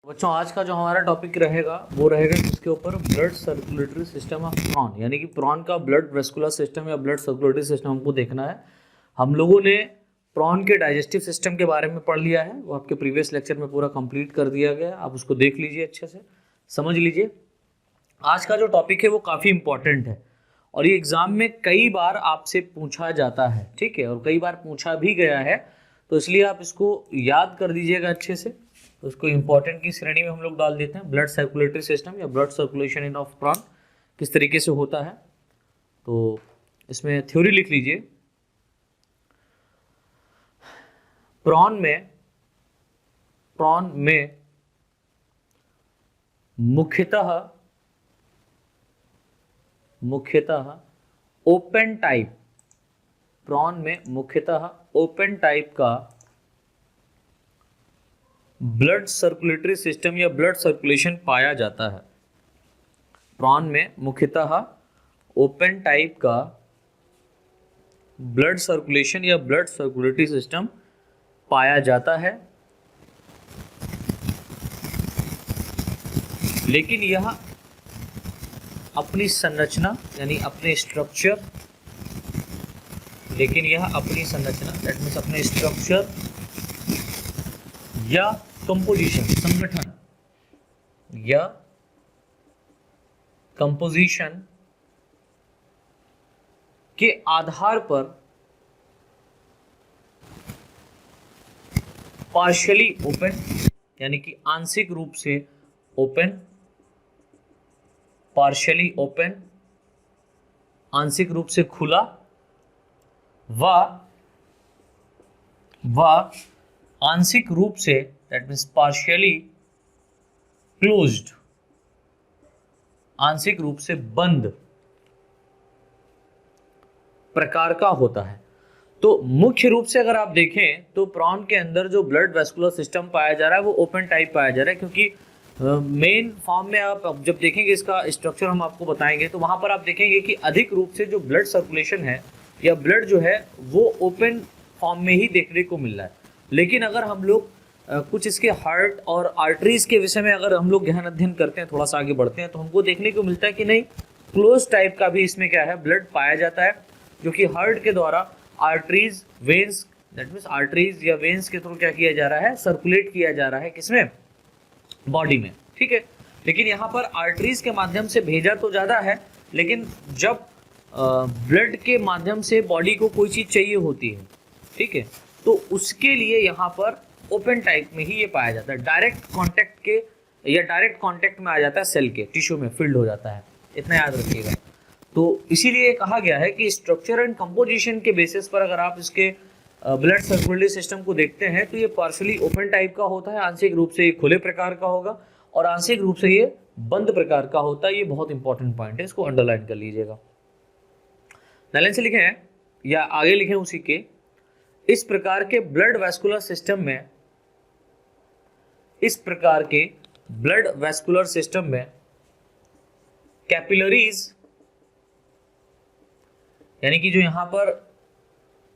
बच्चों आज का जो हमारा टॉपिक रहेगा वो रहेगा इसके ऊपर blood circulatory system of prawn, यानी कि प्रॉन का ब्लड वेस्कुलर सिस्टम या ब्लड सर्कुलेटरी सिस्टम हमको देखना है। हम लोगों ने प्रॉन के डाइजेस्टिव सिस्टम के बारे में पढ़ लिया है, वो आपके प्रीवियस लेक्चर में पूरा कंप्लीट कर दिया गया, आप उसको देख लीजिए, अच्छे से समझ लीजिए। आज का जो टॉपिक है वो काफ़ी इंपॉर्टेंट है और ये एग्जाम में कई बार आपसे पूछा जाता है, ठीक है, और कई बार पूछा भी गया है, तो इसलिए आप इसको याद कर दीजिएगा अच्छे से। तो उसको इंपॉर्टेंट की श्रेणी में हम लोग डाल देते हैं। ब्लड सर्कुलेटरी सिस्टम या blood circulation in of prawn किस तरीके से होता है, तो इसमें थ्योरी लिख लीजिए। प्रॉन में मुख्यतः ओपन टाइप, प्रॉन में मुख्यतः ओपन टाइप का ब्लड सर्कुलेटरी सिस्टम या ब्लड सर्कुलेशन पाया जाता है। प्रॉन में मुख्यतः ओपन टाइप का ब्लड सर्कुलेशन या ब्लड सर्कुलेटरी सिस्टम पाया जाता है, लेकिन यह अपनी संरचना यानी अपने स्ट्रक्चर, दैट मीन्स अपने स्ट्रक्चर या कंपोजिशन, संगठन या कंपोजिशन के आधार पर पार्शियली ओपन यानी कि आंशिक रूप से ओपन, पार्शियली ओपन आंशिक रूप से खुला व आंशिक रूप say that means partially closed, आंशिक रूप से बंद प्रकार का होता है। तो मुख्य रूप से अगर आप देखें तो प्रॉन के अंदर जो ब्लड वेस्कुलर सिस्टम पाया जा रहा है वो ओपन टाइप पाया जा रहा है, क्योंकि मेन फॉर्म में आप जब देखेंगे इसका स्ट्रक्चर हम आपको बताएंगे तो वहां पर आप देखेंगे कि अधिक रूप से जो ब्लड सर्कुलेशन है या ब्लड जो है वो ओपन फॉर्म में ही देखने को मिल रहा है। लेकिन अगर हम लोग कुछ इसके हार्ट और आर्टरीज के विषय में अगर हम लोग गहन अध्ययन करते हैं, थोड़ा सा आगे बढ़ते हैं, तो हमको देखने को मिलता है कि नहीं, क्लोज टाइप का भी इसमें क्या है, ब्लड पाया जाता है, जो कि हार्ट के द्वारा arteries, veins, that means arteries या वेन्स के थ्रू क्या किया जा रहा है, सर्कुलेट किया जा रहा है, किसमें, बॉडी में, ठीक है। लेकिन यहाँ पर आर्टरीज के माध्यम से भेजा तो ज़्यादा है, लेकिन जब ब्लड के माध्यम से बॉडी को कोई चीज़ चाहिए होती है, ठीक है, तो उसके लिए यहाँ पर ओपन टाइप में ही ये पाया जाता है, डायरेक्ट कांटेक्ट के या डायरेक्ट कांटेक्ट में आ जाता है, सेल के टिश्यू में फील्ड हो जाता है, इतना याद रखिएगा। तो इसीलिए कहा गया है कि स्ट्रक्चर एंड कंपोजिशन के बेसिस पर अगर आप इसके ब्लड सर्कुलेटरी सिस्टम को देखते हैं तो ये पार्शियली ओपन टाइप का होता है, आंशिक रूप से ये खुले प्रकार का होगा और आंशिक रूप से ये बंद प्रकार का होता है। ये बहुत इंपॉर्टेंट पॉइंट है, इसको अंडरलाइन कर लीजिएगा। लाइन से लिखे हैं या आगे लिखें उसी के, इस प्रकार के ब्लड वेस्कुलर सिस्टम में कैपिलरीज यानी कि जो यहां पर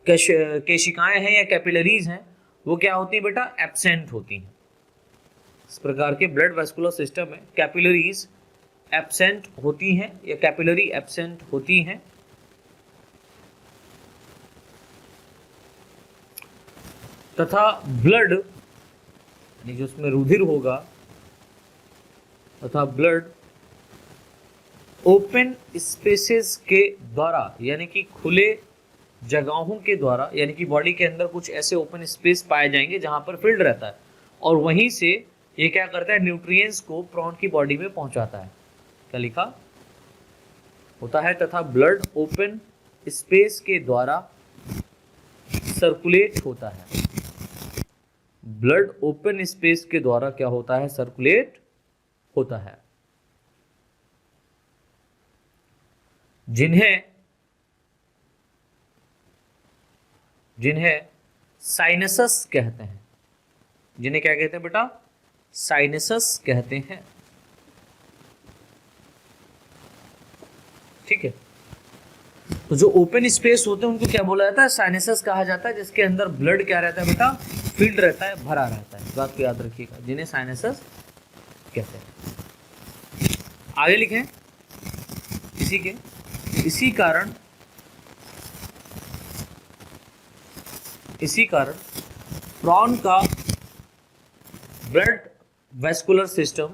केशिकाएं हैं या कैपिलरीज हैं वो क्या होती है बेटा, एब्सेंट होती हैं। इस प्रकार के ब्लड वेस्कुलर सिस्टम में कैपिलरीज एब्सेंट होती हैं या कैपिलरी एब्सेंट होती हैं, तथा ब्लड यानी जो उसमें रुधिर होगा तथा ब्लड ओपन स्पेसेस के द्वारा यानी कि खुले जगहों के द्वारा, यानी कि बॉडी के अंदर कुछ ऐसे ओपन स्पेस पाए जाएंगे जहां पर फील्ड रहता है और वहीं से ये क्या करता है, न्यूट्रिएंट्स को प्रॉन की बॉडी में पहुंचाता है। क्या लिखा होता है, तथा ब्लड ओपन स्पेस के द्वारा सर्कुलेट होता है, ब्लड ओपन स्पेस के द्वारा क्या होता है, सर्कुलेट होता है। जिन्हें साइनसस कहते हैं, जिन्हें क्या कहते हैं बेटा, साइनसस कहते हैं, ठीक है। तो जो ओपन स्पेस होते हैं उनको क्या बोला जाता है, साइनसस कहा जाता है, जिसके अंदर ब्लड क्या रहता है बेटा, फील्ड रहता है, भरा रहता है। बात को याद रखिएगा, जिन्हें साइनसस कहते हैं। आगे लिखें, इसी कारण प्रॉन का ब्लड वेस्कुलर सिस्टम,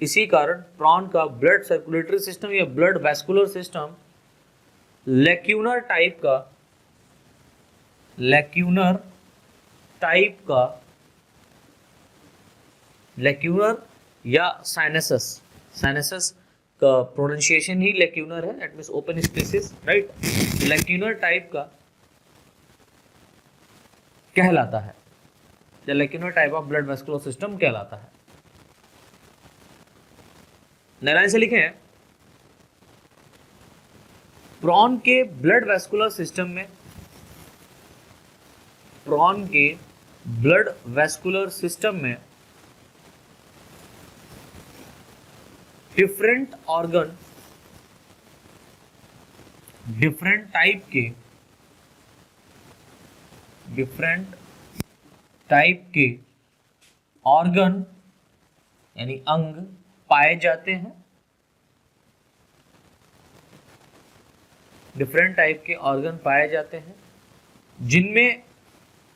इसी कारण प्रॉन का ब्लड सर्कुलेटरी सिस्टम या ब्लड वेस्कुलर सिस्टम लेक्यूनर या साइनसस का प्रोनाउंसिएशन ही लेक्यूनर है, that means open spaces, right. Lacunar type का कहलाता है, या lacunar type of blood vascular system कहलाता है। लाइन से लिखें, प्रॉन के ब्लड वेस्कुलर सिस्टम में, प्रॉन के ब्लड वेस्कुलर सिस्टम में डिफरेंट ऑर्गन, डिफरेंट टाइप के ऑर्गन यानी अंग पाए जाते हैं। डिफरेंट टाइप के ऑर्गन पाए जाते हैं जिनमें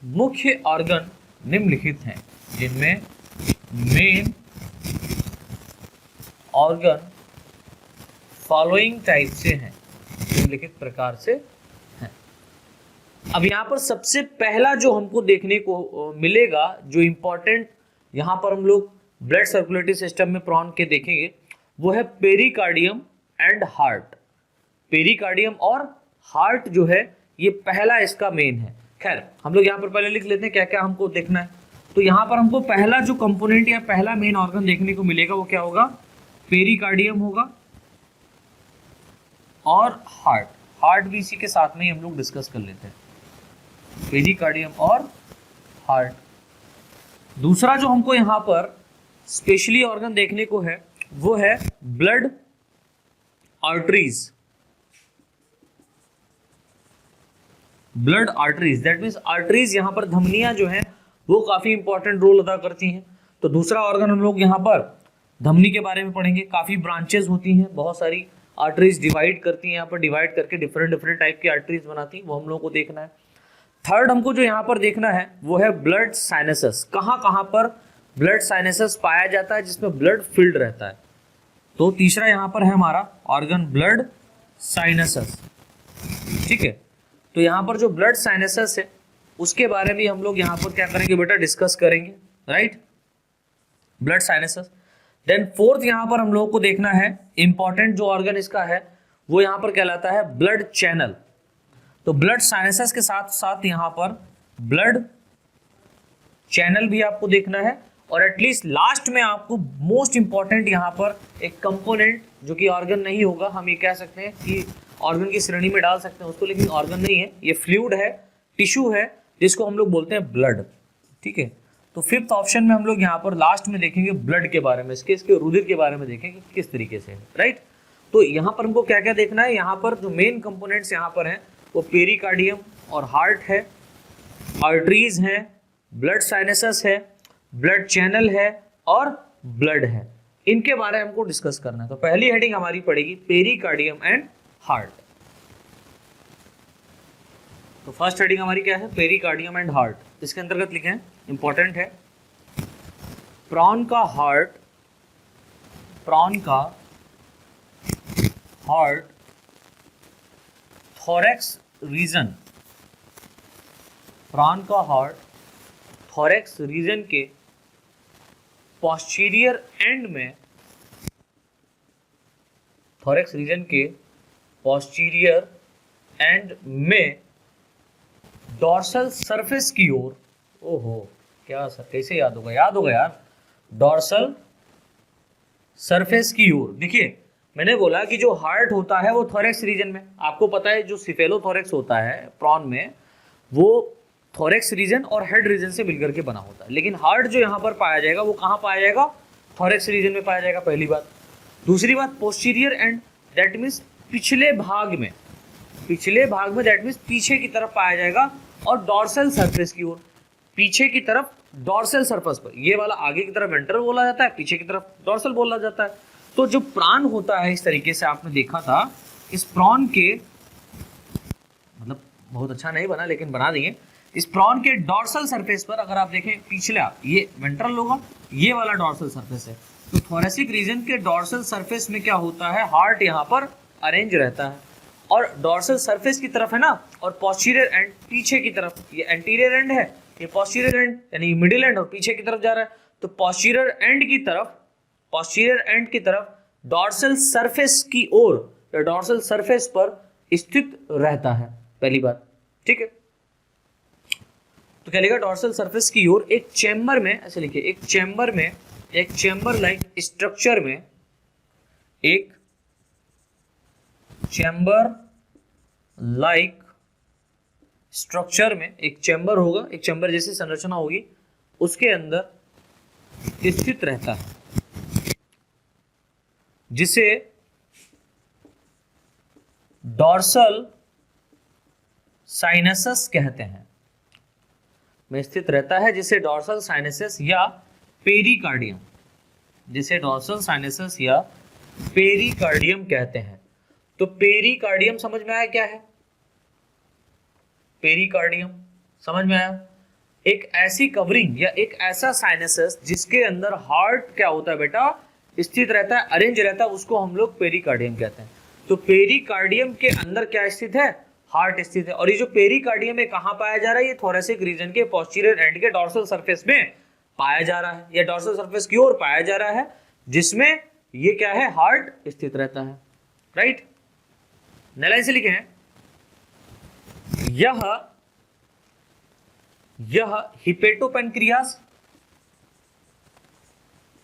मुख्य ऑर्गन निम्नलिखित हैं, जिनमें मेन ऑर्गन फॉलोइंग टाइप से हैं, निम्नलिखित प्रकार से हैं। अब यहाँ पर सबसे पहला जो हमको देखने को मिलेगा, जो इंपॉर्टेंट यहाँ पर हम लोग ब्लड सर्कुलेटरी सिस्टम में प्रॉन के देखेंगे, वो है पेरिकार्डियम एंड हार्ट। पेरिकार्डियम और हार्ट जो है ये पहला इसका मेन है। खैर हम लोग यहाँ पर पहले लिख लेते हैं क्या क्या हमको देखना है। तो यहाँ पर हमको पहला जो कंपोनेंट या पहला मेन ऑर्गन देखने को मिलेगा वो क्या होगा, पेरिकार्डियम होगा और हार्ट भी इसी के साथ में ही हम लोग डिस्कस कर लेते हैं, पेरिकार्डियम और हार्ट। दूसरा जो हमको यहाँ पर स्पेशली ऑर्गन देखने को है वो है blood arteries, blood arteries, that means arteries, यहाँ पर धमनियां जो हैं वो काफी इंपॉर्टेंट रोल अदा करती हैं। तो दूसरा ऑर्गन हम लोग यहाँ पर धमनी के बारे में पढ़ेंगे। काफी ब्रांचेस होती हैं, बहुत सारी आर्टरीज डिवाइड करती हैं, यहाँ पर डिवाइड करके डिफरेंट टाइप की आर्टरीज बनाती हैं, वो हम लोग को देखना है। थर्ड हमको जो यहाँ पर देखना है वो है ब्लड साइनसस। कहाँ पर ब्लड साइनसस पाया जाता है जिसमें ब्लड फिल्ड रहता है। तो तीसरा यहाँ पर है हमारा ऑर्गन ब्लड साइनसस, ठीक है। तो यहाँ पर जो ब्लड साइनसस है उसके बारे में हम लोग यहाँ पर क्या करेंगे बेटा, डिस्कस करेंगे, right, blood sinuses. Then fourth यहाँ पर हम लोगों को देखना है इंपॉर्टेंट जो ऑर्गन इसका है वो यहाँ पर कहलाता है ब्लड चैनल। तो ब्लड साइनसस के साथ साथ यहाँ पर ब्लड चैनल भी आपको देखना है। और एटलीस्ट लास्ट में आपको मोस्ट इंपॉर्टेंट यहाँ पर एक कंपोनेंट जो कि ऑर्गन नहीं होगा, हम ये कह सकते हैं कि ऑर्गन की श्रेणी में डाल सकते हैं उसको, लेकिन ऑर्गन नहीं है, ये फ्लूइड है, टिश्यू है, जिसको हम लोग बोलते हैं ब्लड, ठीक है। तो फिफ्थ ऑप्शन में हम लोग यहाँ पर लास्ट में देखेंगे ब्लड के बारे में, इसके रुधिर के बारे में देखेंगे किस तरीके से है, राइट। तो यहाँ पर हमको क्या क्या देखना है, यहाँ पर जो मेन कंपोनेंट्स यहाँ पर हैं वो पेरिकार्डियम और हार्ट है, आर्टरीज है, ब्लड साइनसस है, ब्लड चैनल है और ब्लड है। इनके बारे में हमको डिस्कस करना है। तो पहली हेडिंग हमारी पड़ेगी पेरिकार्डियम एंड हार्ट। तो फर्स्ट हेडिंग हमारी क्या है, पेरिकार्डियम एंड हार्ट। इसके अंतर्गत लिखें, इंपॉर्टेंट है, प्रॉन का हार्ट थोरैक्स रीजन, प्रॉन का हार्ट थोरैक्स रीजन के पोस्टीरियर एंड में, थोरैक्स रीजन के पोस्टीरियर एंड में डॉर्सल सरफेस की ओर, ओहो क्या सर कैसे याद होगा यार, डॉर्सल सरफेस की ओर। देखिए मैंने बोला कि जो हार्ट होता है वो थोरैक्स रीजन में, आपको पता है जो सिफेलोथोरैक्स होता है प्रॉन में वो थोरैक्स रीजन और हेड रीजन से मिलकर के बना होता है, लेकिन हार्ट जो यहाँ पर पाया जाएगा वो कहाँ पाया जाएगा, थोरैक्स रीजन में पाया जाएगा, पहली बात। दूसरी बात, पोस्टीरियर एंड, दैट मीन्स पिछले भाग में दैट मीन्स पीछे की तरफ पाया जाएगा, और डॉर्सल सरफेस की ओर, पीछे की तरफ डॉर्सल सरफेस पर, ये वाला आगे की तरफ वेंट्रल बोला जाता है, पीछे की तरफ डॉर्सल बोला जाता है। तो जो प्राण होता है इस तरीके से आपने देखा था, इस प्रॉन के मतलब बहुत अच्छा नहीं बना लेकिन बना दिए, इस प्रॉन के डॉर्सल सरफेस पर अगर आप देखें पिछला ये वेंट्रल होगा, ये वाला डॉर्सल सरफेस है। तो थोरेसिक रीजन के डॉर्सल सरफेस में क्या होता है, हार्ट यहाँ पर अरेंज रहता है और डॉर्सल सरफेस की तरफ है ना, और पोस्टीरियर एंड पीछे की तरफ, ये एंटीरियर एंड है, ये पोस्टीरियर एंड यानी मिडिल एंड और पीछे की तरफ जा रहा है। तो पोस्टीरियर एंड की तरफ, पोस्टीरियर एंड की तरफ डॉर्सल सरफेस की ओर या डॉर्सल सरफेस पर स्थित रहता है, पहली बात, ठीक है। तो क्या लिखा, डॉर्सल सरफेस की ओर एक चेंबर में, ऐसे लिखिए, एक चेंबर में, एक चेंबर लाइक स्ट्रक्चर में, एक चेंबर लाइक स्ट्रक्चर में, एक चेंबर होगा, एक चेंबर जैसी संरचना होगी, उसके अंदर स्थित रहता है, जिसे डॉर्सल साइनसस कहते हैं, में स्थित रहता है, जिसे डॉर्सल साइनसस या पेरिकार्डियम, जिसे डॉर्सल साइनसस या पेरिकार्डियम कहते हैं। तो पेरिकार्डियम समझ में आया क्या है, पेरिकार्डियम समझ में आया, एक ऐसी कवरिंग या एक ऐसा साइनसस जिसके अंदर हार्ट क्या होता है बेटा, स्थित रहता है, अरेंज रहता है, उसको हम लोग पेरिकार्डियम कहते हैं। तो पेरिकार्डियम के अंदर क्या स्थित है, हार्ट स्थित है। और ये जो पेरिकार्डियम है कहां पाया जा रहा है, ये थोरेसिक रीजन के पोस्टीरियर एंड के डॉर्सल सरफेस में पाया जा रहा है, या डॉर्सल सरफेस की ओर पाया जा रहा है, जिसमें ये क्या है, हार्ट स्थित रहता है, राइट। लाइन से लिखे हैं, यह हिपेटोपेनक्रियाज,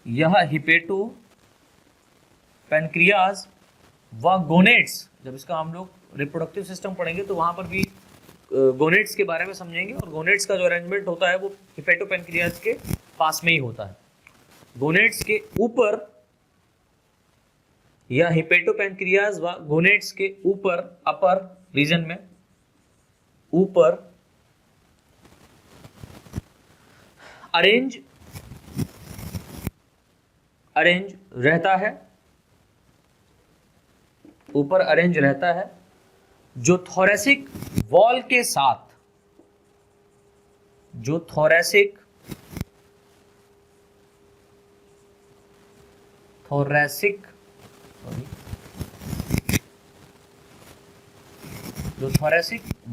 यह हिपेटोपेनक्रियाज व गोनेट्स, जब इसका हम लोग रिप्रोडक्टिव सिस्टम पढ़ेंगे तो वहां पर भी गोनेट्स के बारे में समझेंगे, और गोनेट्स का जो अरेंजमेंट होता है वो हिपेटोपेनक्रियाज के पास में ही होता है। गोनेट्स के ऊपर या हिपेटोपेनक्रियाज व गोनेट्स के ऊपर, अपर रीजन में, ऊपर अरेंज रहता है, ऊपर अरेंज रहता है, जो थोरेसिक वॉल के साथ, जो थोरेसिक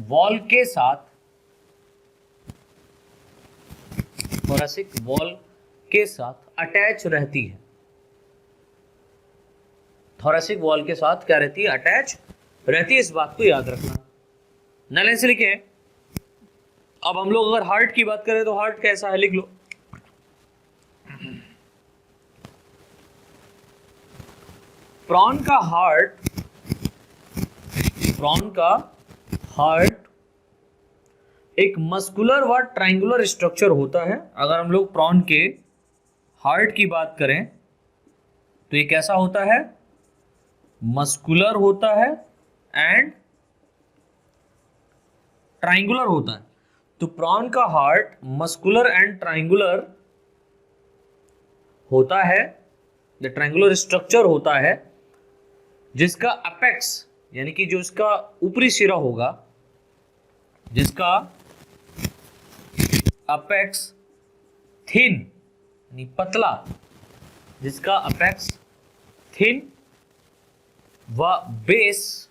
वॉल के साथ, थोरेसिक वॉल के साथ अटैच रहती है, थोरेसिक वॉल के साथ क्या रहती है, अटैच रहती है, इस बात को याद रखना। नाइन से लिखे। अब हम लोग अगर हार्ट की बात करें तो हार्ट कैसा है, लिख लो, प्रॉन का हार्ट एक मस्कुलर व ट्रायंगुलर स्ट्रक्चर होता है। अगर हम लोग प्रॉन के हार्ट की बात करें तो ये कैसा होता है, मस्कुलर होता है एंड ट्रायंगुलर होता है। तो प्रॉन का हार्ट मस्कुलर एंड ट्रायंगुलर होता है, द ट्रायंगुलर स्ट्रक्चर होता है, जिसका अपेक्स यानी कि जो इसका ऊपरी सिरा होगा, जिसका अपेक्स थिन यानी पतला, जिसका अपेक्स थिन व बेस,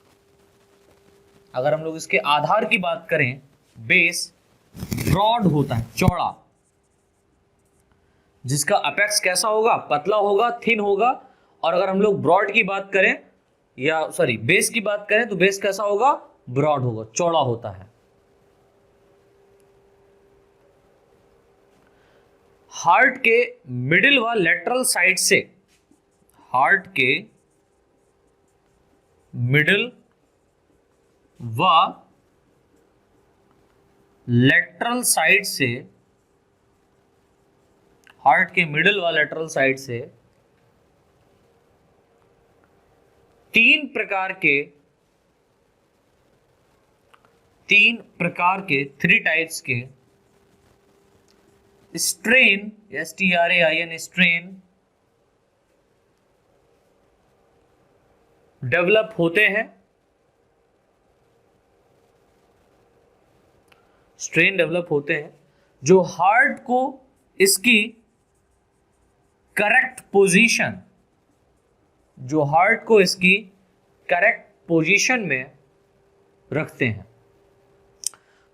अगर हम लोग इसके आधार की बात करें, बेस ब्रॉड होता है, चौड़ा, जिसका अपेक्स कैसा होगा, पतला होगा, थिन होगा। और अगर हम लोग ब्रॉड की बात करें, या सॉरी बेस की बात करें तो बेस कैसा होगा, ब्रॉड होगा, चौड़ा होता है। हार्ट के मिडिल व लेटरल साइड से, हार्ट के मिडिल व लेटरल साइड से, हार्ट के मिडिल व लेटरल साइड से तीन प्रकार के 3 टाइप्स के स्ट्रेन, STRAIN, स्ट्रेन डेवलप होते हैं, स्ट्रेन डेवलप होते हैं जो हार्ट को इसकी करेक्ट पोजीशन, जो हार्ट को इसकी करेक्ट पोजीशन में रखते हैं।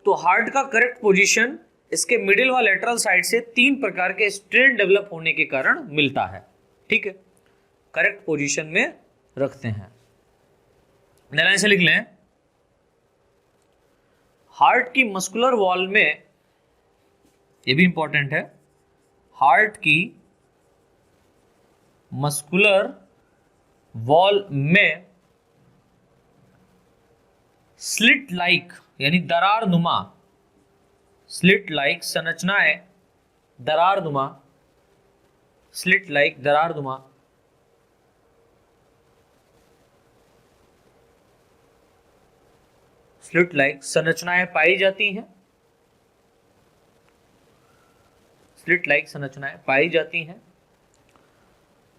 तो हार्ट का करेक्ट पोजीशन इसके मिडिल व लेटरल साइड से 3 प्रकार के स्ट्रेन डेवलप होने के कारण मिलता है। ठीक है, करेक्ट पोजीशन में रखते हैं। लाइन से लिख लें, हार्ट की मस्कुलर वॉल में, ये भी इंपॉर्टेंट है, हार्ट की मस्कुलर वॉल में स्लिट लाइक यानी दरार नुमा, स्लिट लाइक संरचनाएं, दरार नुमा, स्लिट लाइक दरार नुमा स्लिट लाइक संरचनाएं पाई जाती हैं, स्लिट लाइक संरचनाएं पाई जाती हैं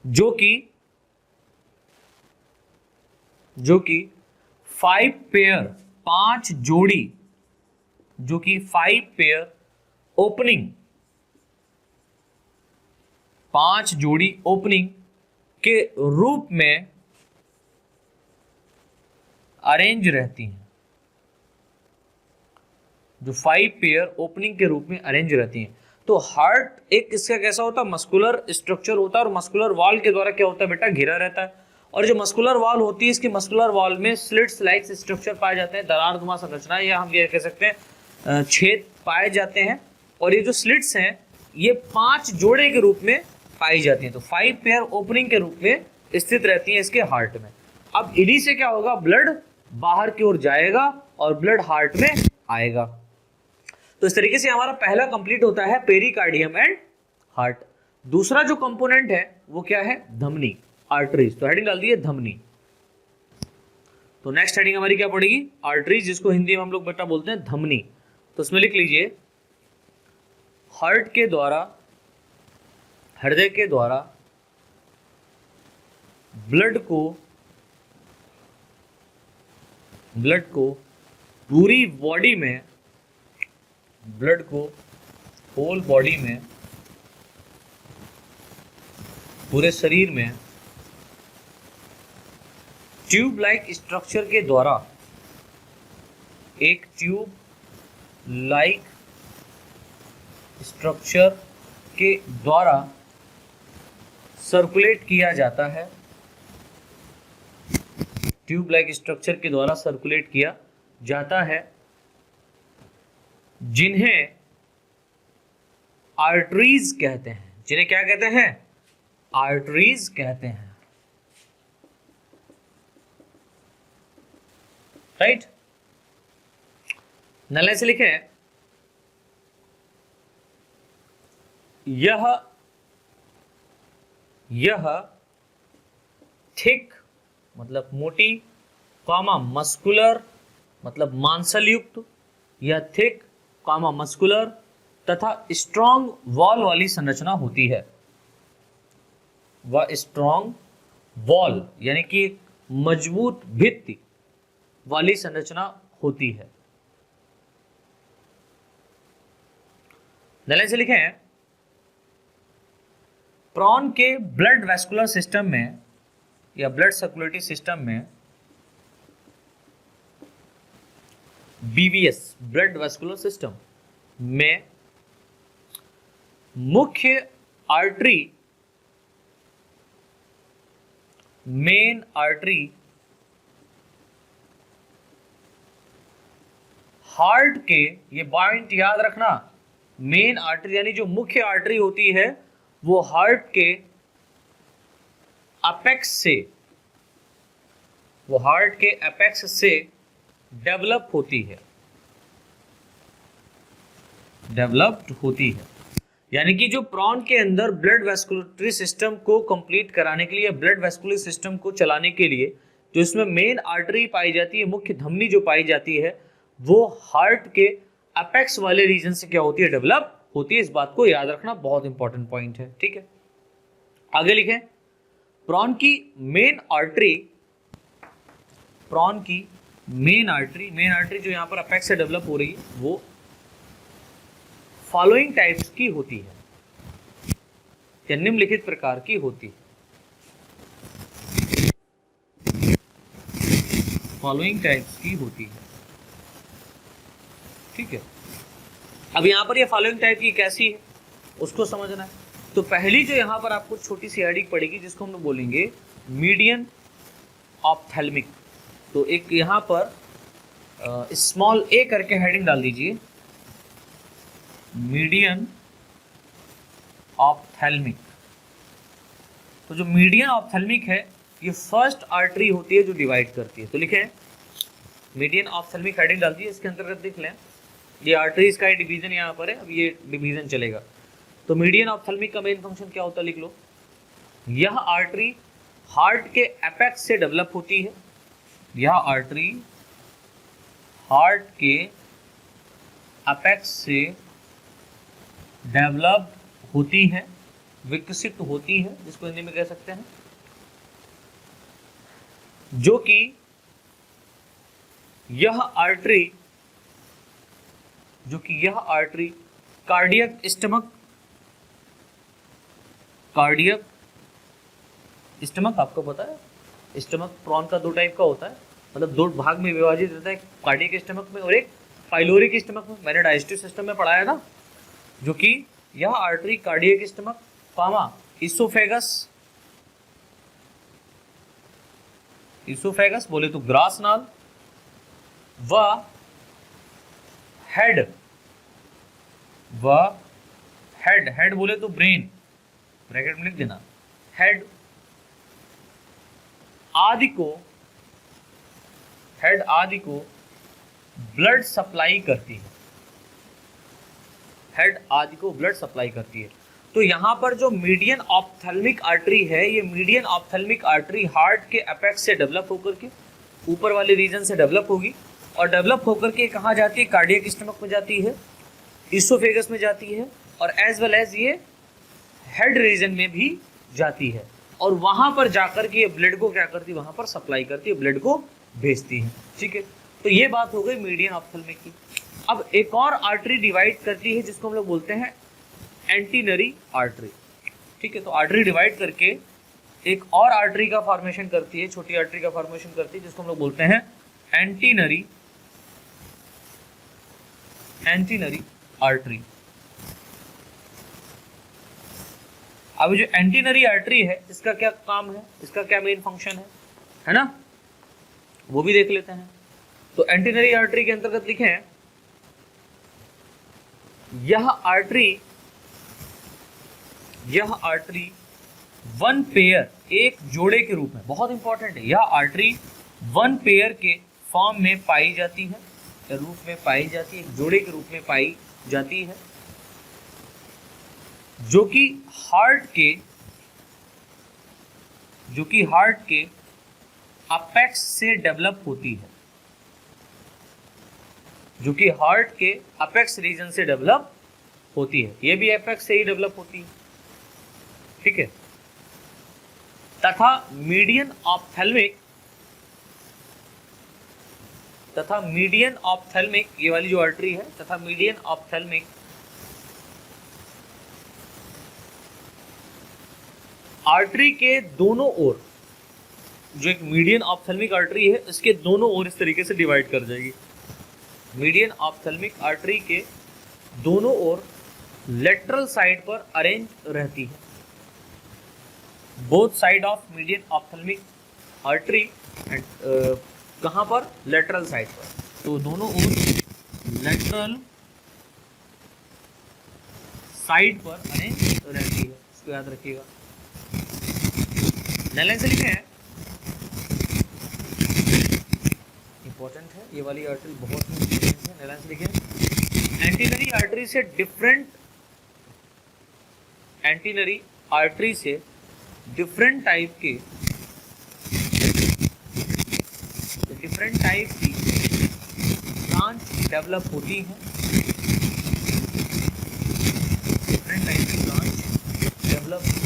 जो कि 5 पेयर, 5 जोड़ी, जो कि 5 पेयर ओपनिंग, 5 जोड़ी ओपनिंग के रूप में अरेंज रहती हैं, जो 5 पेयर ओपनिंग के रूप में अरेंज रहती हैं। तो हार्ट एक इसका कैसा होता है, मस्कुलर स्ट्रक्चर होता है और मस्कुलर वॉल के द्वारा क्या होता है बेटा, घिरा रहता है। और जो मस्कुलर वॉल होती है, इसकी मस्कुलर वॉल में स्लिट्स लाइक स्ट्रक्चर पाए जाते हैं, दरारनुमा संरचना, या हम ये कह सकते हैं छेद पाए जाते हैं। और ये जो स्लिट्स हैं ये 5 जोड़े के रूप में पाई जाती हैं, तो 5 पेयर ओपनिंग के रूप में स्थित रहती हैं इसके हार्ट में। अब इन्हीं से क्या होगा, ब्लड बाहर की ओर जाएगा और ब्लड हार्ट में आएगा। तो इस तरीके से हमारा पहला कंप्लीट होता है पेरिकार्डियम एंड हार्ट। दूसरा जो कंपोनेंट है वो क्या है, धमनी, आर्टरीज। तो हेडिंग डाल दी है धमनी। तो नेक्स्ट हेडिंग हमारी क्या पड़ेगी, आर्टरीज, जिसको हिंदी में हम लोग बेटा बोलते हैं धमनी। तो उसमें लिख लीजिए, हार्ट के द्वारा, हृदय के द्वारा ब्लड को पूरी बॉडी में, ब्लड को होल बॉडी में, पूरे शरीर में ट्यूब लाइक स्ट्रक्चर के द्वारा, एक ट्यूब लाइक स्ट्रक्चर के द्वारा सर्कुलेट किया जाता है, ट्यूब लाइक स्ट्रक्चर के द्वारा सर्कुलेट किया जाता है, जिन्हें आर्टरीज कहते हैं। जिन्हें क्या कहते हैं, आर्टरीज कहते हैं। राइट, नले से लिखे, यह थिक मतलब मोटी, कॉमा मस्कुलर मतलब मांसल युक्त, या थिक कॉमा मस्कुलर तथा स्ट्रॉन्ग वॉल वाली संरचना होती है। वह स्ट्रॉन्ग वॉल यानी कि मजबूत भित्ति वाली संरचना होती है। लाइन से लिखें, प्रॉन के ब्लड वेस्कुलर सिस्टम में या ब्लड सर्कुलेटरी सिस्टम में BVS, ब्लड वेस्कुलर सिस्टम में मुख्य आर्टरी, मेन आर्टरी हार्ट के, ये पॉइंट याद रखना, मेन आर्टरी यानी जो मुख्य आर्टरी होती है वो हार्ट के अपेक्स से, वो हार्ट के अपेक्स से डेवलप होती है, डेवलप्ड होती है। यानी कि जो प्रॉन के अंदर ब्लड वेस्कुलरी सिस्टम को कंप्लीट कराने के लिए, ब्लड वेस्कुलरी सिस्टम को चलाने के लिए जो इसमें मेन आर्टरी पाई जाती है, मुख्य धमनी जो पाई जाती है, वो हार्ट के अपेक्स वाले रीजन से क्या होती है, डेवलप होती है। इस बात को याद रखना बहुत इंपॉर्टेंट पॉइंट है, ठीक है। आगे लिखें, प्रॉन की मेन आर्टरी, मेन आर्टरी जो यहां पर अपेक्स से डेवलप हो रही है वो फॉलोइंग टाइप्स की होती है, या निम्नलिखित प्रकार की होती है। फॉलोइंग टाइप्स की होती है, ठीक है। अब यहां पर ये फॉलोइंग टाइप की कैसी है उसको समझना है। तो पहली जो यहां पर आपको छोटी सी हेडिंग पड़ेगी जिसको हम लोग बोलेंगे मीडियन ऑप्थेल्मिक। तो एक यहां पर स्मॉल ए करके हेडिंग डाल दीजिए, मीडियन ऑप्थेल्मिक। तो जो मीडियन ऑप्थेल्मिक है ये फर्स्ट आर्टरी होती है जो डिवाइड करती है। तो लिखे मीडियन ऑप्थेल्मिक हेडिंग डाल दीजिए, इसके अंतर्गत देख लें ये आर्टरीज का डिवीजन यहाँ पर है। अब ये डिवीजन चलेगा। तो मीडियन ऑप्थेल्मिक का मेन फंक्शन क्या होता है लिख लो, यह आर्टरी हार्ट के एपेक्स से डेवलप होती है। यह आर्टरी हार्ट के एपेक्स से डेवलप होती है, विकसित होती है, जिसको हिंदी में कह सकते हैं, जो कि यह आर्टरी कार्डियक स्टमक आपको पता है, स्टमक प्रॉन का दो टाइप का होता है, मतलब दो भाग में विभाजित रहता है, कार्डियक स्टमक में और एक पाइलोरिक स्टमक में। मैंने डाइजेस्टिव सिस्टम में पढ़ाया ना, जो कि यह आर्टरी कार्डियक स्टमक, इसोफेगस बोले तो ग्रास नाल, व हेड बोले तो ब्रेन, ब्रैकेट में लिख देना, हेड आदि को ब्लड सप्लाई करती है। हेड आदि को ब्लड सप्लाई करती है। तो यहां पर जो मीडियन ऑप्थेल्मिक आर्टरी है, ये मीडियन ऑप्थेल्मिक आर्टरी हार्ट के एपेक्स से डेवलप होकर के ऊपर वाले रीजन से डेवलप होगी और डेवलप होकर के कहाँ जाती है, कार्डियक स्टमक में जाती है, इसोफेगस में जाती है और एज वेल एज ये हेड रीजन में भी जाती है। और वहां पर जाकर के ये ब्लड को क्या करती है, वहां पर सप्लाई करती है, ब्लड को भेजती है, ठीक है। तो ये बात हो गई मीडियन ऑप्थेल्मिक की। अब एक और आर्टरी डिवाइड करती है जिसको हम लोग बोलते हैं एंटीनरी आर्टरी, ठीक है। तो आर्टरी डिवाइड करके एक और आर्टरी का फॉर्मेशन करती है, छोटी आर्टरी का फॉर्मेशन करती है, जिसको हम लोग बोलते हैं एंटीनरी आर्टरी। अब जो एंटीनरी आर्टरी है इसका क्या काम है, इसका क्या मेन फंक्शन है ना, वो भी देख लेते हैं। तो एंटीनरी आर्टरी के अंतर्गत लिखे हैं, यह आर्टरी वन पेयर, एक जोड़े के रूप में, बहुत इंपॉर्टेंट है, यह आर्टरी वन पेयर के फॉर्म में पाई जाती है, रूप में पाई जाती है, एक जोड़े के रूप में पाई जाती है, जो कि हार्ट के अपेक्स से डेवलप होती है, जो कि हार्ट के अपेक्स रीजन से डेवलप होती है। ये भी एपेक्स से ही डेवलप होती है, ठीक है। तथा मीडियन ऑप्थेल्मिक, ये वाली जो आर्टरी है, तथा मीडियन ऑप्थेल्मिक आर्टरी के दोनों ओर, जो एक मीडियन ऑप्थेल्मिक आर्टरी है इसके दोनों ओर इस तरीके से डिवाइड कर जाएगी। मीडियन ऑप्थेल्मिक आर्टरी के दोनों ओर लेटरल साइड पर अरेंज रहती है। Both side of median ophthalmic artery and कहाँ पर, लेटरल साइड पर। तो दोनों ओर लेटरल साइड पर अरेंज रहती है, इसको याद रखिएगा। लाइन से लिखे हैं, इंपॉर्टेंट है ये वाली आर्टरी, बहुत ही इंपॉर्टेंट है। लाइन से लिखे, एंटीनरी आर्टरी से डिफरेंट टाइप की ब्रांच डेवलप होती हैं,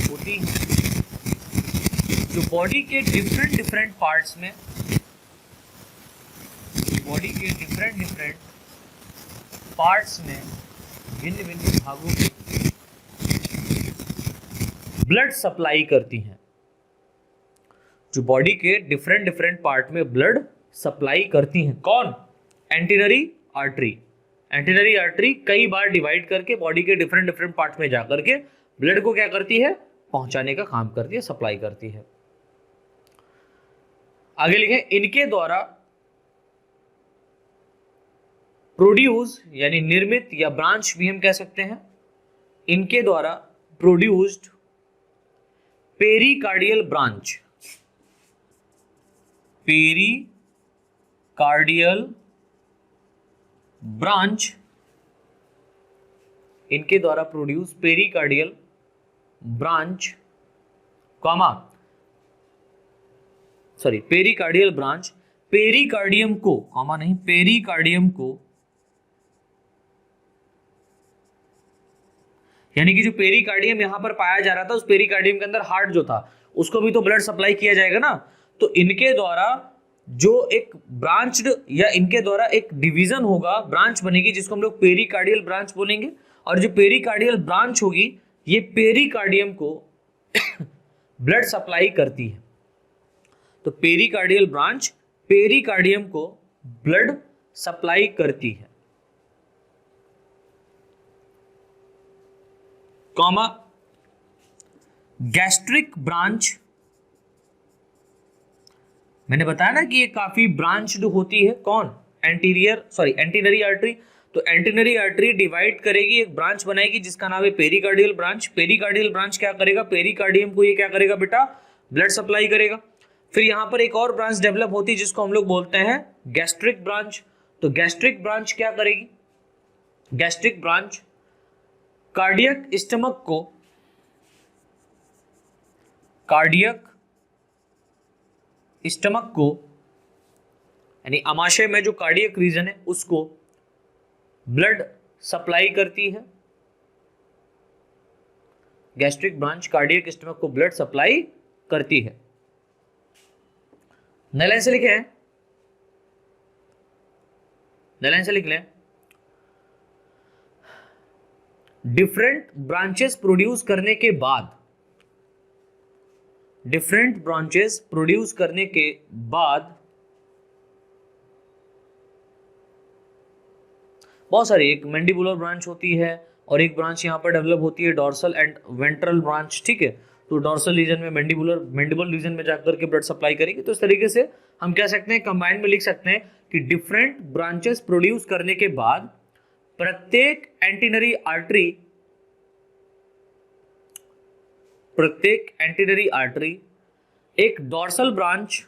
होती हैं जो बॉडी के डिफरेंट डिफरेंट पार्ट्स में, बॉडी के डिफरेंट पार्ट्स में, भिन्न भिन्न भागों में ब्लड सप्लाई करती हैं, जो बॉडी के डिफरेंट पार्ट में ब्लड सप्लाई करती हैं। कौन? एंटीनरी आर्टरी। एंटीनरी आर्टरी कई बार डिवाइड करके बॉडी के डिफरेंट पार्ट में जाकर के ब्लड को क्या करती है? पहुंचाने का काम करती है, सप्लाई करती है। आगे लिखें, इनके द्वारा प्रोड्यूस यानी निर्मित या ब्रांच भी हम कह सकते हैं, इनके द्वारा produced pericardial branch, pericardial branch, इनके द्वारा produce pericardial branch comma sorry pericardial branch, pericardium को कॉमा नहीं, पेरिकार्डियम को, यानी कि जो पेरिकार्डियम यहां पर पाया जा रहा था, उस पेरिकार्डियम के अंदर हार्ट जो था उसको भी तो ब्लड सप्लाई किया जाएगा ना। तो इनके द्वारा जो एक ब्रांच्ड या इनके द्वारा एक डिवीजन होगा, ब्रांच बनेगी जिसको हम लोग पेरिकार्डियल ब्रांच बोलेंगे। और जो पेरिकार्डियल ब्रांच होगी ये पेरिकार्डियम को ब्लड सप्लाई करती है। तो पेरिकार्डियल ब्रांच पेरिकार्डियम को ब्लड सप्लाई करती है, कॉमा गैस्ट्रिक ब्रांच, मैंने बताया ना कि ये काफी ब्रांच्ड होती है। कौन? एंटीनरी आर्टरी। तो एंटीनरी आर्टरी डिवाइड करेगी, एक ब्रांच बनाएगी जिसका नाम है पेरिकार्डियल ब्रांच। पेरिकार्डियल ब्रांच क्या करेगा? पेरिकार्डियम को ये क्या करेगा बेटा? ब्लड सप्लाई करेगा। फिर यहां पर एक और ब्रांच डेवलप होती है जिसको हम लोग बोलते हैं गैस्ट्रिक ब्रांच। तो गैस्ट्रिक ब्रांच क्या करेगी? गैस्ट्रिक ब्रांच कार्डियक स्टमक को, कार्डियक स्टमक को यानी आमाशय में जो कार्डियक रीजन है उसको ब्लड सप्लाई करती है। गैस्ट्रिक ब्रांच कार्डियक स्टमक को ब्लड सप्लाई करती है। नए लाइन से लिखे हैं, नए लाइन से लिख लें, डिफरेंट ब्रांचेस प्रोड्यूस करने के बाद, डिफरेंट ब्रांचेस प्रोड्यूस करने के बाद बहुत सारी, एक मैंडिबुलर ब्रांच होती है और एक ब्रांच यहां पर डेवलप होती है डॉर्सल एंड वेंट्रल ब्रांच, ठीक है। तो डॉर्सल रीजन में मैंडिबुलर रीजन में जाकर के ब्लड सप्लाई करेगी। तो इस तरीके से हम कह सकते हैं, कंबाइंड में लिख सकते हैं कि डिफरेंट ब्रांचेस प्रोड्यूस करने के बाद प्रत्येक एंटीनरी आर्टरी एक डॉर्सल ब्रांच,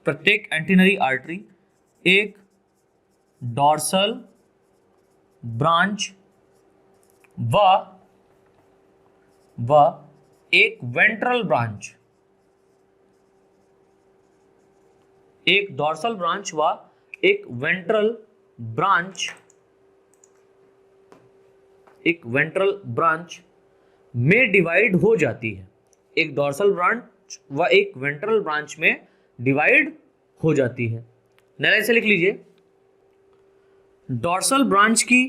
प्रत्येक एंटीनरी आर्टरी एक डॉर्सल ब्रांच व एक वेंट्रल ब्रांच, एक डॉर्सल ब्रांच व एक वेंट्रल ब्रांच में डिवाइड हो जाती है। एक डॉर्सल ब्रांच व एक वेंट्रल ब्रांच में डिवाइड हो जाती है। नए से लिख लीजिए, डॉर्सल ब्रांच की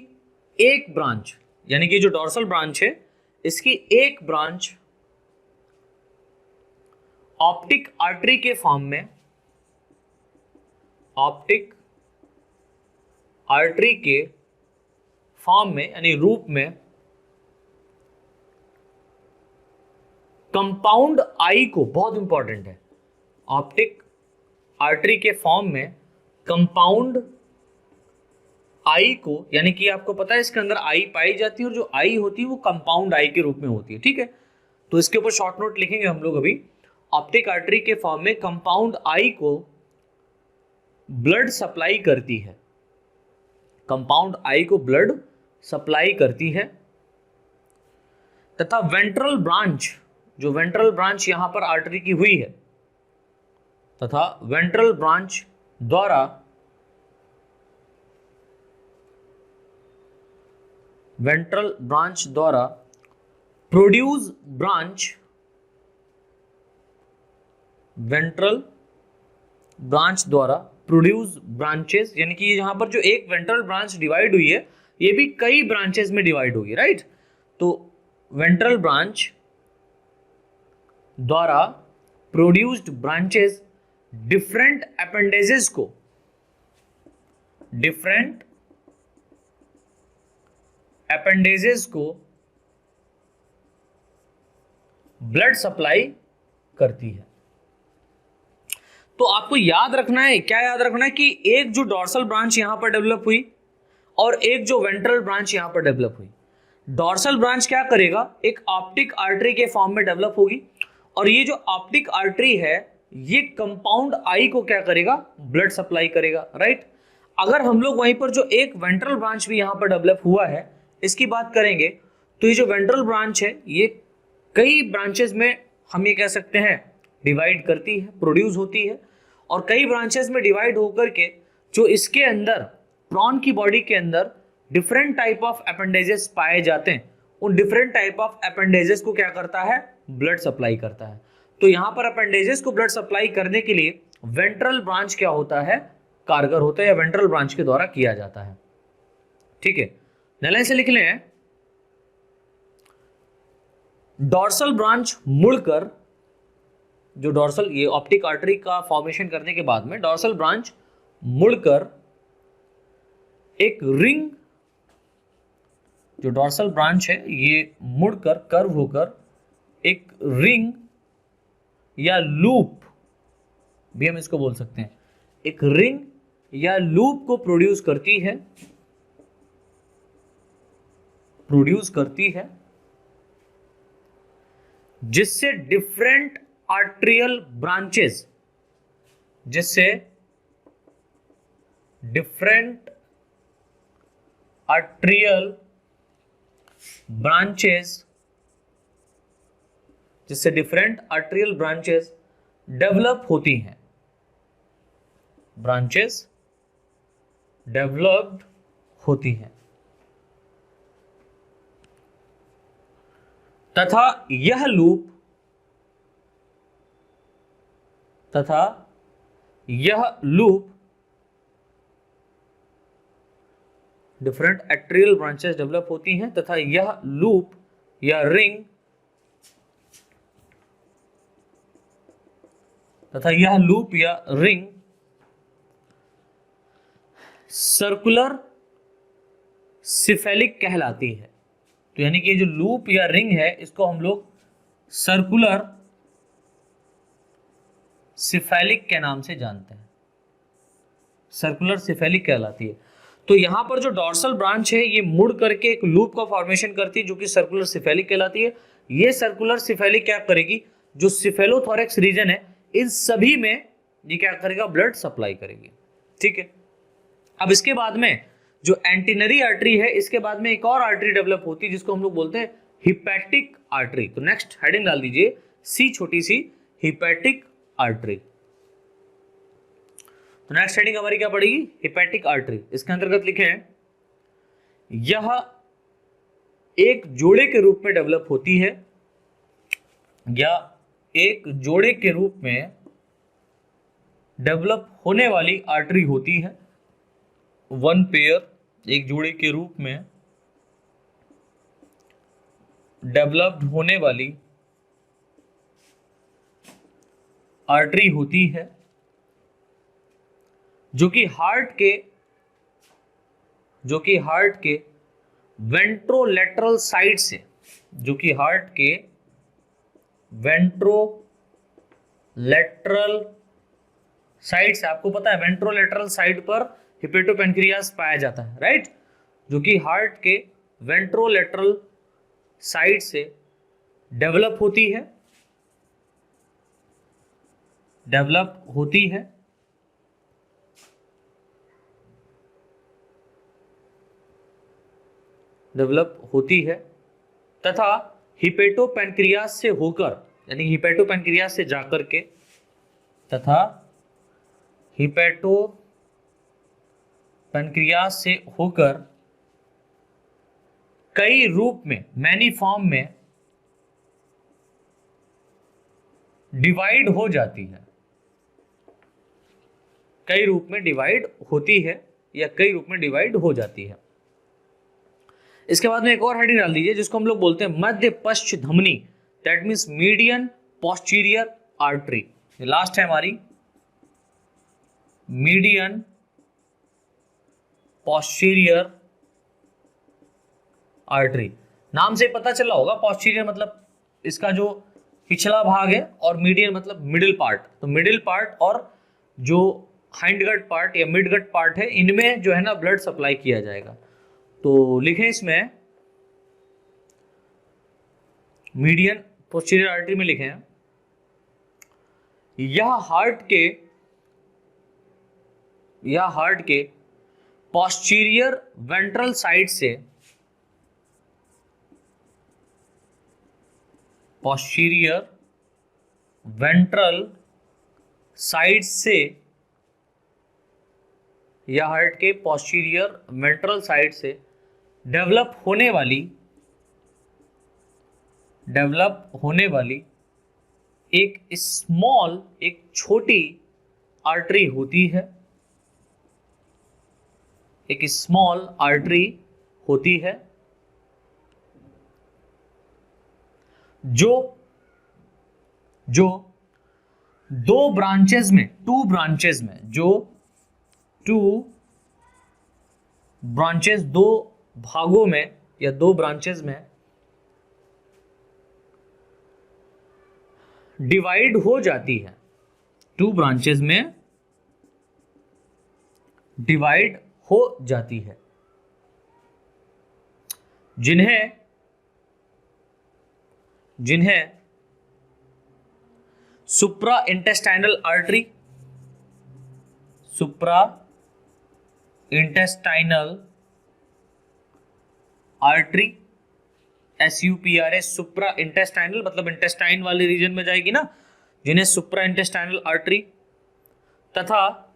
एक ब्रांच, यानी कि जो डॉर्सल ब्रांच है इसकी एक ब्रांच ऑप्टिक आर्टरी के फॉर्म में, ऑप्टिक आर्टरी के फॉर्म में यानी रूप में कंपाउंड आई को, बहुत इंपॉर्टेंट है, ऑप्टिक आर्टरी के फॉर्म में कंपाउंड आई को, यानी कि आपको पता है इसके अंदर आई पाई जाती है और जो आई होती है वो कंपाउंड आई के रूप में होती है, ठीक है। तो इसके ऊपर शॉर्ट नोट लिखेंगे हम लोग अभी। ऑप्टिक आर्टरी के फॉर्म में कंपाउंड आई को ब्लड सप्लाई करती है, कंपाउंड आई को ब्लड सप्लाई करती है, तथा वेंट्रल ब्रांच, जो वेंट्रल ब्रांच यहां पर आर्टरी की हुई है, तथा वेंट्रल ब्रांच द्वारा प्रोड्यूस ब्रांच, वेंट्रल ब्रांच द्वारा प्रोड्यूस ब्रांचेस, यानी कि यहां पर जो एक वेंट्रल ब्रांच डिवाइड हुई है ये भी कई ब्रांचेस में डिवाइड होगी, राइट। तो वेंट्रल ब्रांच द्वारा प्रोड्यूस्ड ब्रांचेस डिफरेंट अपेंडेजेस को, डिफरेंट अपेंडेजेस को ब्लड सप्लाई करती है। तो आपको याद रखना है, क्या याद रखना है, कि एक जो डॉर्सल ब्रांच यहां पर डेवलप हुई और एक जो वेंट्रल ब्रांच यहां पर डेवलप हुई। डॉर्सल ब्रांच क्या करेगा, एक ऑप्टिक आर्टरी के फॉर्म में डेवलप होगी, और ये जो ऑप्टिक आर्टरी है ये कंपाउंड आई को क्या करेगा, ब्लड सप्लाई करेगा, राइट। अगर हम लोग वहीं पर जो एक वेंट्रल ब्रांच भी यहां पर डेवलप हुआ है इसकी बात करेंगे, तो ये जो वेंट्रल ब्रांच है ये कई ब्रांचेस में हम ये कह सकते हैं डिवाइड करती है, प्रोड्यूस होती है, और कई ब्रांचेस में डिवाइड होकर के जो इसके अंदर प्रॉन की बॉडी के अंदर डिफरेंट टाइप ऑफ अपेंडेजेस पाए जाते हैं, उन डिफरेंट टाइप ऑफ अपेंडेजेस को क्या करता है, ब्लड सप्लाई करता है। तो यहां पर अपेंडेजेस को ब्लड सप्लाई करने के लिए वेंट्रल ब्रांच क्या होता है, कारगर होता है, या वेंट्रल ब्रांच के द्वारा किया जाता है। ठीक है, नलाइन से लिख लें, डॉर्सल ब्रांच मुड़कर, जो डॉर्सल ये ऑप्टिक आर्टरी का फॉर्मेशन करने के बाद में डॉर्सल ब्रांच मुड़कर एक रिंग, जो डॉर्सल ब्रांच है ये मुड़कर कर्व होकर एक रिंग या लूप भी हम इसको बोल सकते हैं, एक रिंग या लूप को प्रोड्यूस करती है, जिससे डिफरेंट आर्ट्रियल ब्रांचेस, जिससे डिफरेंट आर्ट्रियल ब्रांचेस डेवलप होती हैं, ब्रांचेस डेवलप्ड होती हैं, तथा यह loop different arterial branches develop होती हैं, तथा यह लूप या रिंग सर्कुलर सिफेलिक कहलाती है। तो यानी कि जो लूप या रिंग है इसको हम लोग सर्कुलर सिफेलिक के नाम से जानते हैं, सर्कुलर सिफेलिक कहलाती है। तो यहां पर जो डॉर्सल ब्रांच है ये मुड़ करके एक लूप का फॉर्मेशन करती है जो कि सर्कुलर सिफेलिक कहलाती है। ये सर्कुलर सिफेलिक क्या करेगी, जो सिफेलोथोरेक्स रीजन है इन सभी में ये क्या करेगा, ब्लड सप्लाई करेगी। ठीक है, अब इसके बाद में जो एंटीनरी आर्टरी है इसके बाद में एक और आर्टरी डेवलप होती है जिसको हम लोग बोलते हैं हिपैटिक आर्टरी। तो नेक्स्ट हेडिंग डाल दीजिए सी छोटी सी, हिपैटिक आर्टरी। तो नेक्स्ट हेडिंग हमारी क्या पड़ेगी, हिपैटिक आर्टरी। इसके अंतर्गत लिखे हैं, यह एक जोड़े के रूप में डेवलप होती है, या एक जोड़े के रूप में डेवलप होने वाली आर्टरी होती है। वन पेयर, एक जोड़े के रूप में डेवलप्ड होने वाली आर्टरी होती है जो कि हार्ट के वेंट्रोलेटरल साइड से, आपको पता है वेंट्रोलेटरल साइड पर हिपेटोपेनक्रियास पाया जाता है, राइट, जो कि हार्ट के वेंट्रोलेटरल साइड से डेवलप होती है, तथा हिपेटोपेनक्रियास से होकर, यानी हिपेटोपेनक्रियास से जाकर के, तथा हिपेटोपेनक्रियास से होकर कई रूप में, मैनी फॉर्म में डिवाइड हो जाती है, कई रूप में डिवाइड होती है या कई रूप में डिवाइड हो जाती है। इसके बाद में एक और हेडिंग डाल दीजिए जिसको हम लोग बोलते हैं मध्य पश्च धमनी, that means median posterior artery. Last है हमारी मीडियन पोस्टीरियर आर्टरी। नाम से पता चला होगा, पोस्टीरियर मतलब इसका जो पिछला भाग है और मीडियन मतलब मिडिल पार्ट। तो मिडिल पार्ट और जो हाइंडगट पार्ट या मिडगट पार्ट है, इनमें जो है ना ब्लड सप्लाई किया जाएगा। तो लिखें इसमें मीडियन पोस्टीरियर आर्टरी में लिखें यह हार्ट के पोस्टीरियर वेंट्रल साइड से पोस्टीरियर वेंट्रल साइड से या हार्ट के पोस्टीरियर वेंट्रल साइड से डेवलप होने वाली एक छोटी आर्टरी होती है, एक स्मॉल आर्टरी होती है जो दो ब्रांचेस में दो भागों में या दो ब्रांचेस में डिवाइड हो जाती है, 2 ब्रांचेस में डिवाइड हो जाती है, जिन्हें सुप्रा इंटेस्टाइनल आर्टरी SUPRA, सुप्रा इंटेस्टाइनल मतलब इंटेस्टाइन वाले रीजन में जाएगी ना, जिन्हें सुप्रा इंटेस्टाइनल आर्टरी तथा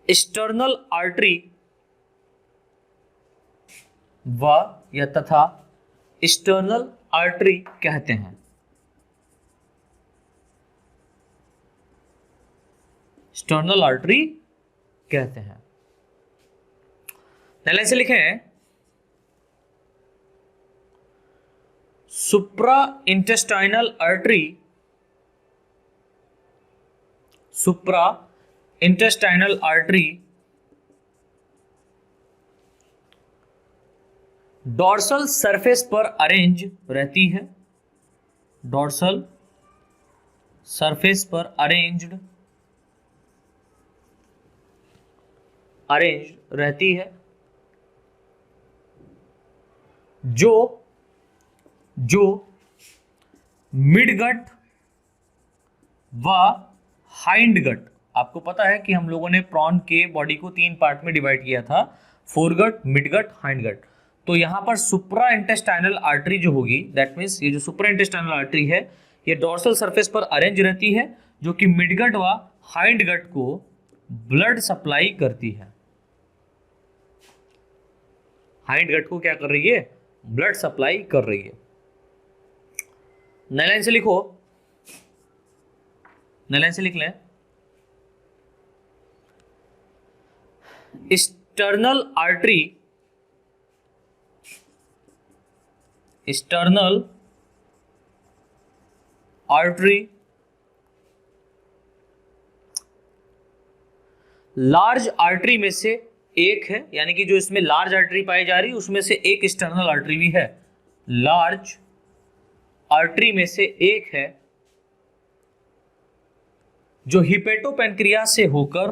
एक्सटर्नल आर्टरी तथा एक्सटर्नल आर्टरी कहते हैं। एक्सटर्नल आर्टरी कहते हैं। पहले से लिखें सुप्रा इंटेस्टाइनल आर्टरी डॉर्सल सरफेस पर अरेंज रहती है, डॉर्सल सरफेस पर अरेंज रहती है, जो मिडगट व हाइंडगट, आपको पता है कि हम लोगों ने प्रॉन के बॉडी को 3 पार्ट में डिवाइड किया था, फोरगट, मिडगट, हाइंडगट। तो यहां पर सुप्रा इंटेस्टाइनल आर्टरी जो होगी, दैट मीन्स ये जो सुप्रा इंटेस्टाइनल आर्टरी है ये डॉर्सल सरफेस पर अरेंज रहती है, जो कि मिडगट व हाइंडगट को ब्लड सप्लाई करती है। हाइंडगट को क्या कर रही है? ब्लड सप्लाई कर रही है। नई लाइन से लिखो, नई लाइन से लिख लें एक्सटर्नल आर्टरी लार्ज आर्टरी में से एक है, यानी कि जो इसमें लार्ज आर्टरी पाई जा रही है उसमें से एक एक्सटर्नल आर्टरी भी है, लार्ज आर्टरी में से एक है, जो हिपेटोपेनक्रियाज से होकर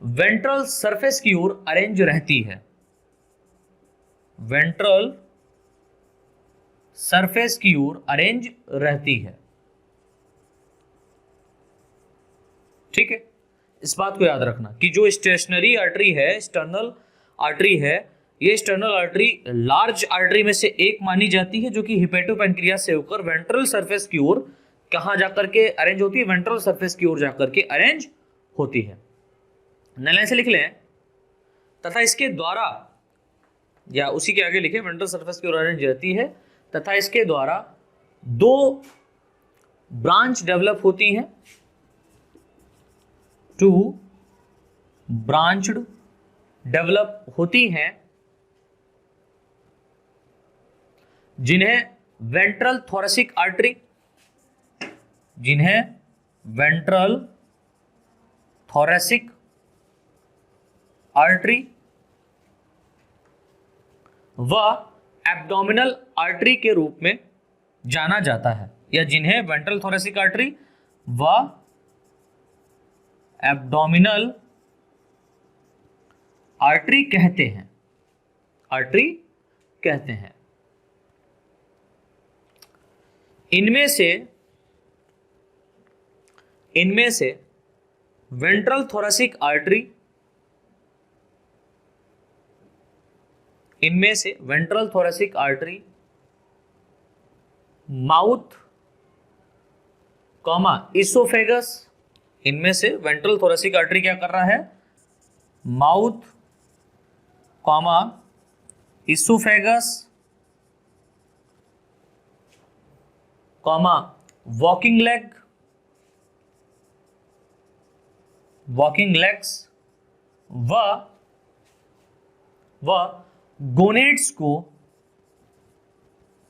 वेंट्रल सरफेस की ओर अरेंज रहती है, वेंट्रल सरफेस की ओर अरेंज रहती है। ठीक है, इस बात को याद रखना कि जो स्टेशनरी आर्टरी है, एक्सटर्नल आर्टरी है, ये एक्सटर्नल आर्टरी लार्ज आर्टरी में से एक मानी जाती है, जो कि हिपेटोपेनक्रियाज से होकर वेंट्रल सरफेस की ओर कहां जाकर के अरेंज होती है? वेंट्रल सरफेस की ओर जाकर के अरेंज होती है। नल लाइन से लिख लें, तथा इसके द्वारा, या उसी के आगे लिखे वेंट्रल सरफेस की ओर ऑरेंज रहती है, तथा इसके द्वारा दो ब्रांच डेवलप होती हैं, टू ब्रांच्ड डेवलप होती हैं, जिन्हें वेंट्रल थोरेसिक आर्टरी, जिन्हें वेंट्रल थोरेसिक आर्टरी व एब्डोमिनल आर्टरी के रूप में जाना जाता है, या जिन्हें वेंट्रल थोरेसिक आर्टरी व एब्डोमिनल आर्टरी कहते हैं, आर्टरी कहते हैं। इनमें से वेंट्रल थोरेसिक आर्टरी, इनमें से ventral thoracic artery mouth comma oesophagus, इनमें से वेंट्रल थोरेसिक आर्टरी क्या कर रहा है, mouth comma oesophagus comma walking leg, walking legs व गोनेड्स को,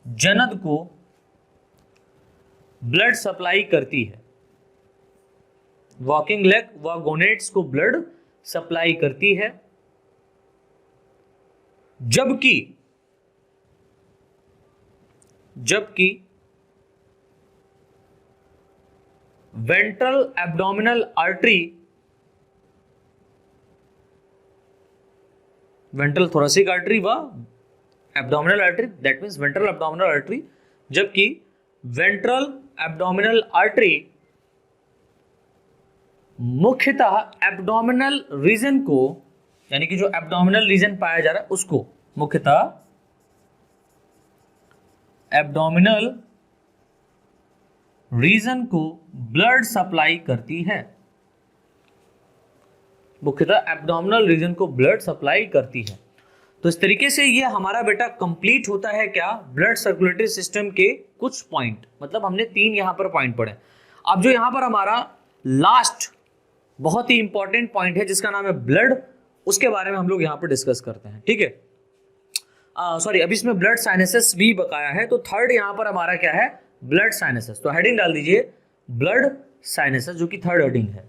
जनद को ब्लड सप्लाई करती है, वॉकिंग लेग व गोनेड्स को ब्लड सप्लाई करती है, जबकि ventral abdominal artery, ventral thoracic artery व abdominal artery, that means ventral abdominal artery, जबकि वेंट्रल एब्डोमिनल आर्टरी मुख्यतः एब्डोमिनल रीजन को, यानी कि जो एब्डोमिनल रीजन पाया जा रहा है उसको, मुख्यतः एब्डोमिनल रीजन को ब्लड सप्लाई करती है, मुख्यतः एब्डोमिनल रीजन को ब्लड सप्लाई करती है। तो इस तरीके से ये हमारा बेटा कंप्लीट होता है क्या, ब्लड सर्कुलेटरी सिस्टम के कुछ पॉइंट, मतलब हमने 3 यहां पर पॉइंट पढ़े। अब जो यहां पर हमारा लास्ट बहुत ही इंपॉर्टेंट पॉइंट है जिसका नाम है ब्लड, उसके बारे में हम लोग यहां पर डिस्कस करते हैं, ठीक है। सॉरी, अभी इसमें ब्लड साइनसेस भी बकाया है, तो थर्ड यहां पर हमारा क्या है, ब्लड साइनसेस। तो हेडिंग डाल दीजिए ब्लड साइनसेस, जो कि थर्ड हेडिंग है।